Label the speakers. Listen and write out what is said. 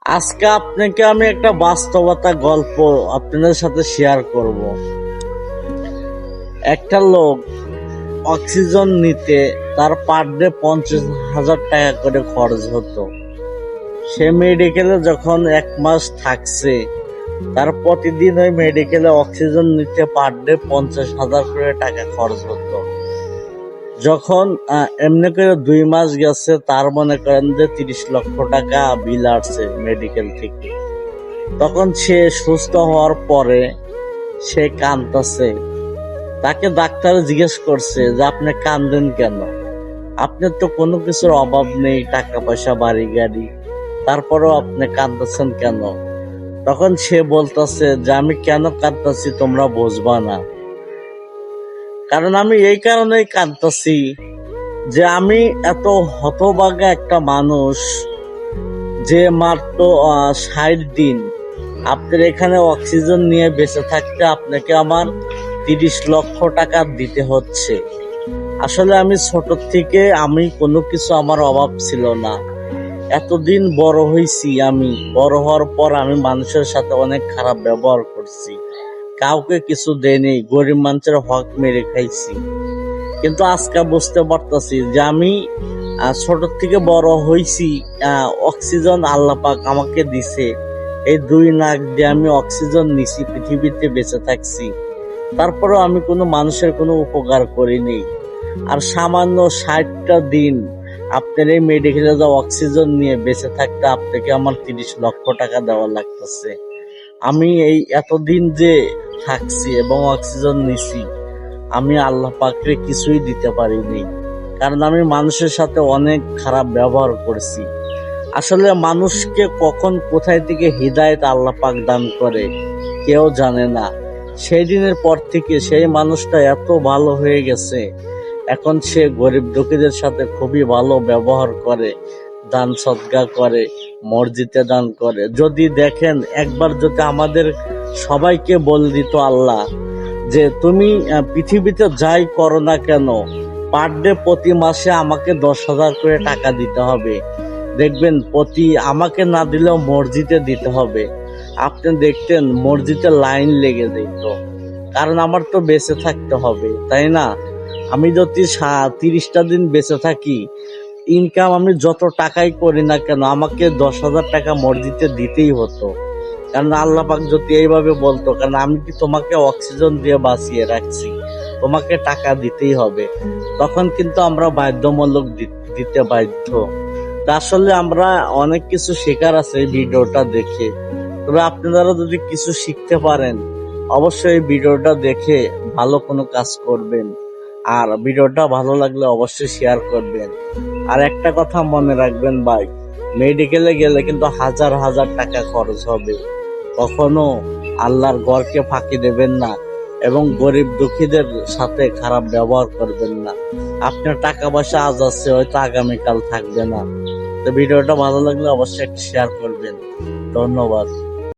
Speaker 1: আজকে আপনাকে আমি একটা বাস্তবতা গল্প আপনাদের সাথে শেয়ার করব। একটা লোক অক্সিজেন নিতে তার পার ডে 50,000 টাকা করে খরচ হতো। সে মেডিকেলে যখন 1 মাস থাকছে, তার প্রতিদিন ওই মেডিকেলে অক্সিজেন নিতে পার ডে 50,000 করে টাকা খরচ হতো। যখন এমনি করে 2 মাস গেছে, তার মনে করেন যে 30 লক্ষ টাকা বিল আসছে মেডিকেল থেকে। তখন সে সুস্থ হওয়ার পরে সে কাঁদতেছে। তাকে ডাক্তার জিজ্ঞেস করছে যে আপনি কাঁদেন কেন, আপনার তো কোনো কিছুর অভাব নেই, টাকা পয়সা বাড়ি গাড়ি, তারপরেও আপনি কাঁদতেছেন কেন? তখন সে বলতেছে যে আমি কেন কাঁদতেছি তোমরা বুঝবা না, কারণ আমি এই কারণেই কাঁদতেছি যে আমি এত হতভাগা একটা মানুষ যে মাত্র 60 দিন আপনার এখানে অক্সিজেন নিয়ে বেঁচে থাকতে আপনাকে আমার 30 লক্ষ টাকা দিতে হচ্ছে। আসলে আমি ছোট থেকে আমি কোনো কিছু আমার অভাব ছিল না। এতদিন বড় হয়েছি, আমি বড় হওয়ার পর আমি মানুষের সাথে অনেক খারাপ ব্যবহার করছি, কাউকে কিছু দেয়নি, গরিব মানুষের হক মেরে খাইছি। কিন্তু আজকে বুঝতে পারতেছি যে আমি ছোট থেকে বড় হয়েছি, অক্সিজেন আল্লাহ পাক আমাকে দিছে। এই 2 নাক দিয়ে আমি অক্সিজেন নিছি, পৃথিবীতে বেঁচে থাকছি, তারপরেও আমি কোনো মানুষের কোনো উপকার করিনি। আর সামান্য 60টা দিন আপনার এই মেডিকেলে যা অক্সিজেন নিয়ে বেঁচে থাকতে আপনাকে আমার 30 লক্ষ টাকা দেওয়া লাগতেছে। আমি এই এতদিন যে থাকছি এবং অক্সিজেন নিছি, আমি আল্লাহ পাকরে কিছুই দিতে পারিনি, কারণ আমি মানুষের সাথে অনেক খারাপ ব্যবহার করছি। আসলে মানুষকে কখন কোথায় থেকে হিদায়েত আল্লাহ পাক দান করে কেউ জানে না। সেই দিনের পর থেকে সেই মানুষটা এত ভালো হয়ে গেছে, এখন সে গরিব দুঃখীদের সাথে খুবই ভালো ব্যবহার করে, দান সদকা করে, মসজিদে দান করে। যদি দেখেন একবার যদি আমাদের সবাইকে বলে দিত আল্লাহ যে তুমি পৃথিবীতে যাই করো না কেন, পার ডে প্রতি মাসে আমাকে 10,000 করে টাকা দিতে হবে, দেখবেন প্রতি আমাকে না দিলেও মসজিদে দিতে হবে, আপনি দেখতেন মসজিদে লাইন লেগে যেত। কারণ আমার তো বেঁচে থাকতে হবে, তাই না? আমি যদি 30টা দিন বেঁচে থাকি, ইনকাম আমি যত টাকাই করি না কেন আমাকে 10,000 টাকা মসজিদে দিতেই হতো। কারণ আল্লাহ পাক যদি এইভাবে বলতো, কারণ আমি কি তোমাকে অক্সিজেন দিয়ে বাঁচিয়ে রাখছি, তোমাকে টাকা দিতেই হবে, তখন কিন্তু আমরা বাধ্যমূলক দিতে বাধ্য। আসলে আমরা অনেক কিছু শেখার আছে এই ভিডিওটা দেখে। তবে আপনারা যদি কিছু শিখতে পারেন, অবশ্যই এই ভিডিওটা দেখে ভালো কোনো কাজ করবেন। আর ভিডিওটা ভালো লাগলে অবশ্যই শেয়ার করবেন। আর একটা কথা মনে রাখবেন ভাই, মেডিকেলে গেলে কিন্তু হাজার হাজার টাকা খরচ হবে। কখনো আল্লাহর ঘরকে ফাঁকি দেবেন না এবং গরিব দুঃখীদের সাথে খারাপ ব্যবহার করবেন না। আপনার টাকা পয়সা আজ আছে, হয়তো আগামীকাল থাকবে না। তো ভিডিওটা ভালো লাগলে অবশ্যই একটা শেয়ার করবেন। ধন্যবাদ।